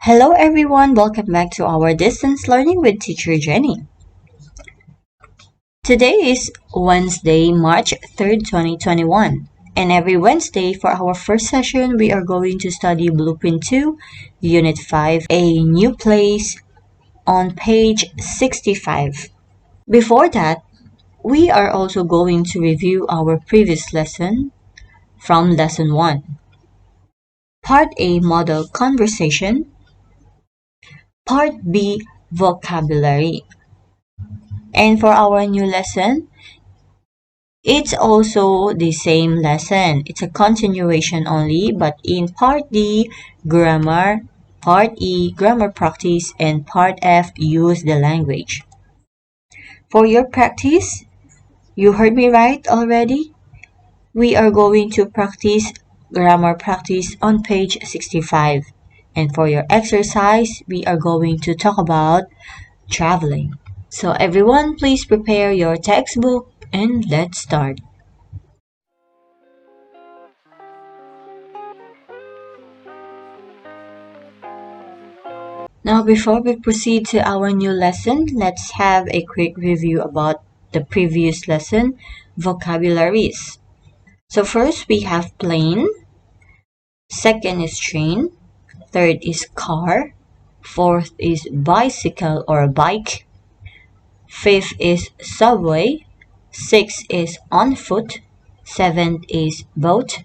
Hello everyone, welcome back to our distance learning with teacher Jenny. Today is Wednesday, March 3rd, 2021. And every Wednesday for our first session, we are going to study Blueprint 2, Unit 5, A New Place on page 65. Before that, we are also going to review our previous lesson from Lesson 1. Part A, Model Conversation. Part B, Vocabulary. And for our new lesson, it's also the same lesson. It's a continuation only, but in Part D, grammar, Part E, grammar practice, and Part F, use the language. For your practice, you heard me right already? We are going to practice grammar practice on page 65. And for your exercise, we are going to talk about traveling. So everyone, please prepare your textbook and let's start. Now before we proceed to our new lesson, let's have a quick review about the previous lesson, vocabularies. So first we have plane, second is train, third is car, fourth is bicycle or bike, fifth is subway, sixth is on foot, seventh is boat,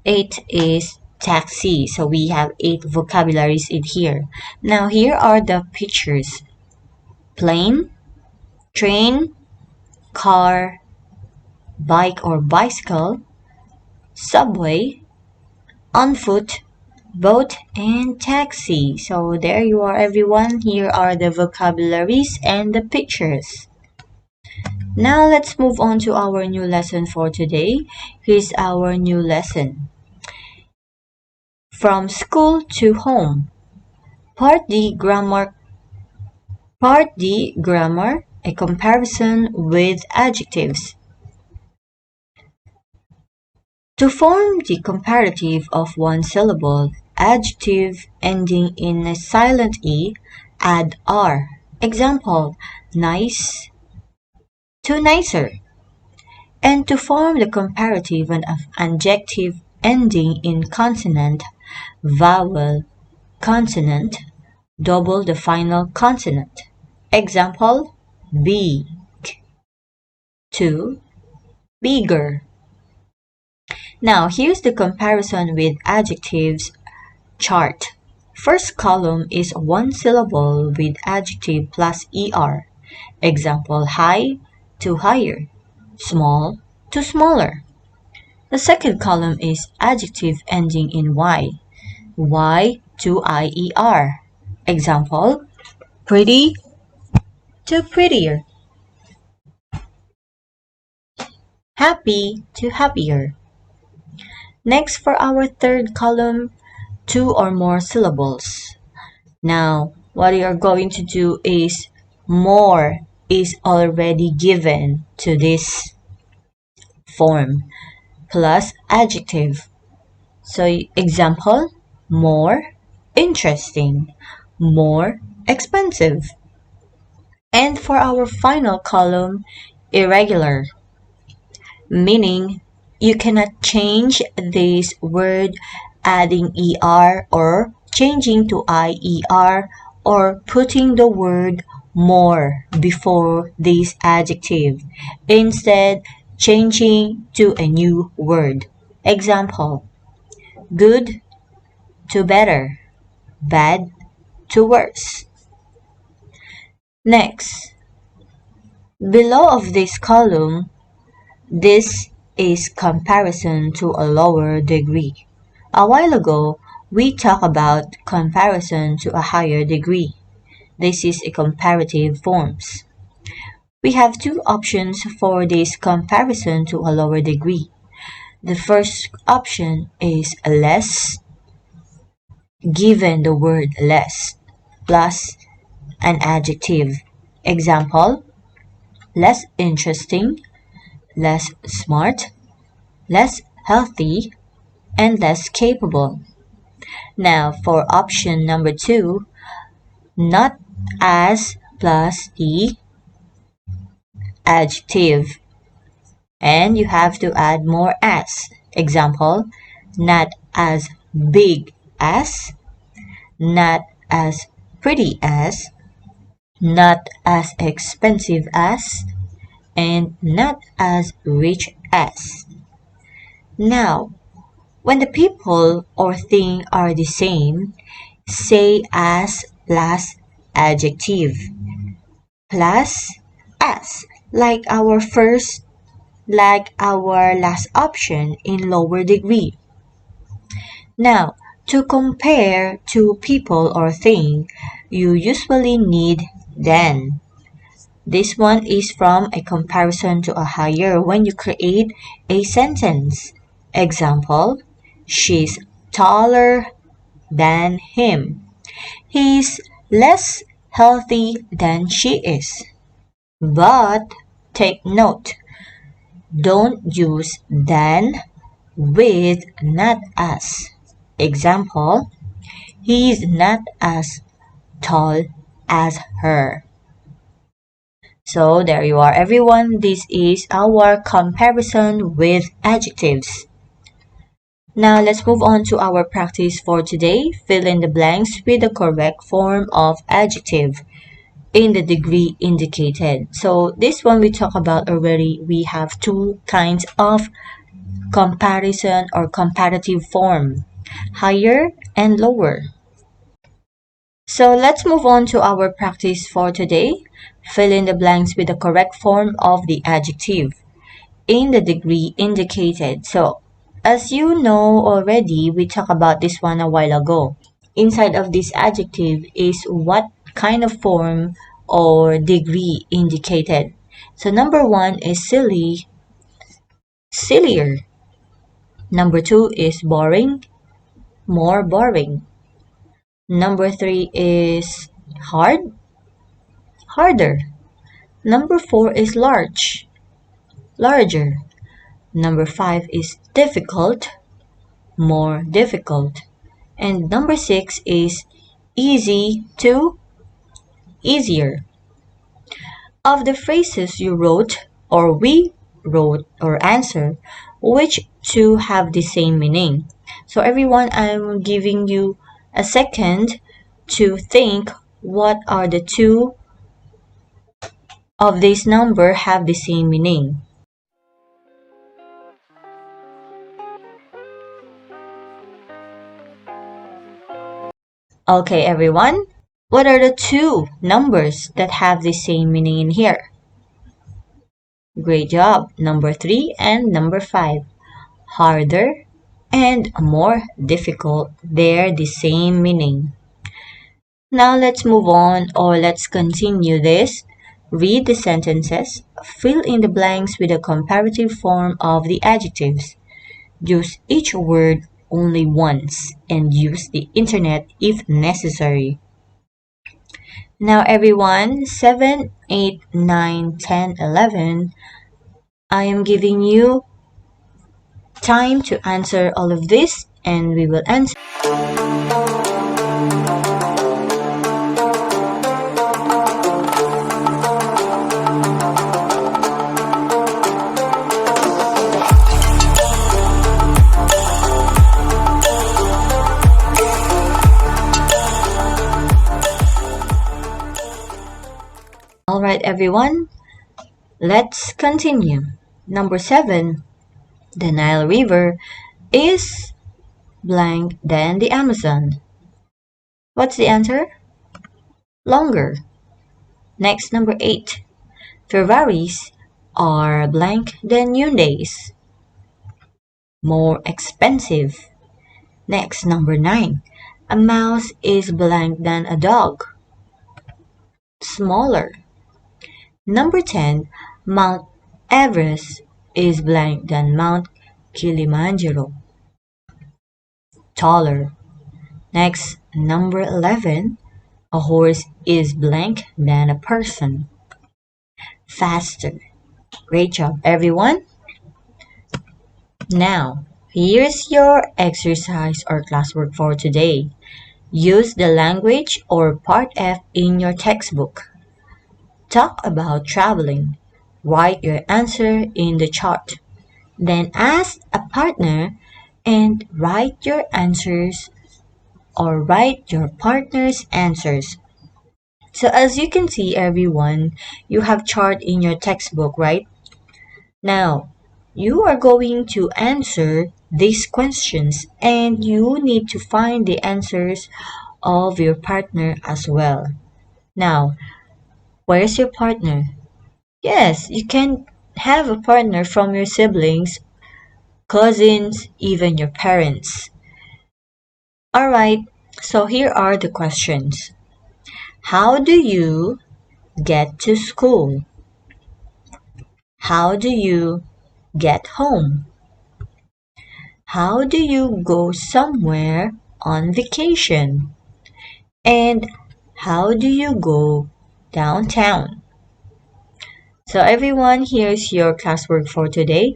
eighth is taxi. So we have 8 vocabularies in here. Now here are the pictures. Plane, train, car, bike or bicycle, subway, on foot, boat, and taxi. So there you are everyone. Here are the vocabularies and the pictures. Now let's move on to our new lesson for today. Here's our new lesson. From school to home. Part D grammar, a comparison with adjectives. To form the comparative of one syllable adjective ending in a silent E, add R. Example, nice to nicer. And to form the comparative of adjective ending in consonant, vowel, consonant, double the final consonant. Example, big to bigger. Now here's the comparison with adjectives chart. First column is one syllable with adjective plus ER. Example, high to higher, small to smaller. The second column is adjective ending in Y to IER. Example, pretty to prettier, happy to happier. Next for our third column, 2 or more syllables. Now, what you are going to do is more is already given to this form plus adjective. So example, more interesting, more expensive. And for our final column, irregular, meaning you cannot change this word adding ER or changing to IER or putting the word more before this adjective. Instead, changing to a new word. Example, good to better, bad to worse. Next, below of this column, this is comparison to a lower degree. A while ago, we talked about comparison to a higher degree. This is a comparative forms. We have 2 options for this comparison to a lower degree. The first option is less, given the word less, plus an adjective. Example, less interesting, less smart, less healthy, and less capable. Now, for option number 2, not as plus the adjective. And you have to add more as. Example, not as big as, not as pretty as, not as expensive as, and not as rich as. Now, when the people or thing are the same, say as plus adjective plus as, like our last option in lower degree. Now, to compare two people or thing, you usually need than. This one is from a comparison to a higher when you create a sentence. Example, she's taller than him. He's less healthy than she is. But take note, don't use than with not as. Example, he's not as tall as her. So there you are everyone, this is our comparison with adjectives. Now let's move on to our practice for today. Fill in the blanks with the correct form of adjective in the degree indicated. So this one we talked about already. We have two kinds of comparison or comparative form, higher and lower. So let's move on to our practice for today. Fill in the blanks with the correct form of the adjective in the degree indicated. So as you know already, we talked about this one a while ago. Inside of this adjective is what kind of form or degree indicated. So number 1 is silly, sillier. Number 2 is boring, more boring. Number 3 is hard, harder. Number 4 is large, larger. Number 5 is difficult, more difficult. And number 6 is easy to easier. Of the phrases you wrote or we wrote or answer, which two have the same meaning? So everyone, I'm giving you a second to think what are the two of this number have the same meaning. Okay, everyone, what are the two numbers that have the same meaning in here? Great job. Number 3 and number 5. Harder and more difficult. They're the same meaning. Now let's move on or let's continue this. Read the sentences. Fill in the blanks with the comparative form of the adjectives. Use each word only once and use the internet if necessary. Now everyone, 7, 8, 9, 10, 11, I am giving you time to answer all of this and we will answer. Alright everyone, let's continue. Number 7, the Nile River is blank than the Amazon. What's the answer? Longer. Next, number 8, Ferraris are blank than Hyundais. More expensive. Next, number 9, a mouse is blank than a dog. Smaller. Number 10, Mount Everest is blank than Mount Kilimanjaro. Taller. Next, number 11, a horse is blank than a person. Faster. Great job, everyone. Now, Here's your exercise or classwork for today. Use the language or part F in your textbook. Talk about traveling. Write your answer in the chart. Then ask a partner and write your answers or write your partner's answers. So as you can see everyone, you have chart in your textbook, right? Now, you are going to answer these questions and you need to find the answers of your partner as well. Now, where's your partner? Yes, you can have a partner from your siblings, cousins, even your parents. Alright, so here are the questions. How do you get to school? How do you get home? How do you go somewhere on vacation? And how do you go downtown? So everyone, here's your classwork for today.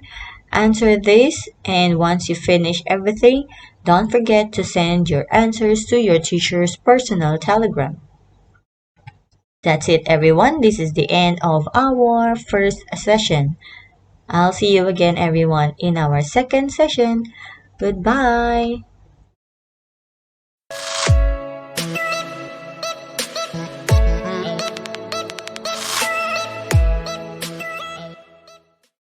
Answer this, and once you finish everything, don't forget to send your answers to your teacher's personal telegram. That's it everyone. This is the end of our first session. I'll see you again everyone in our second session. Goodbye.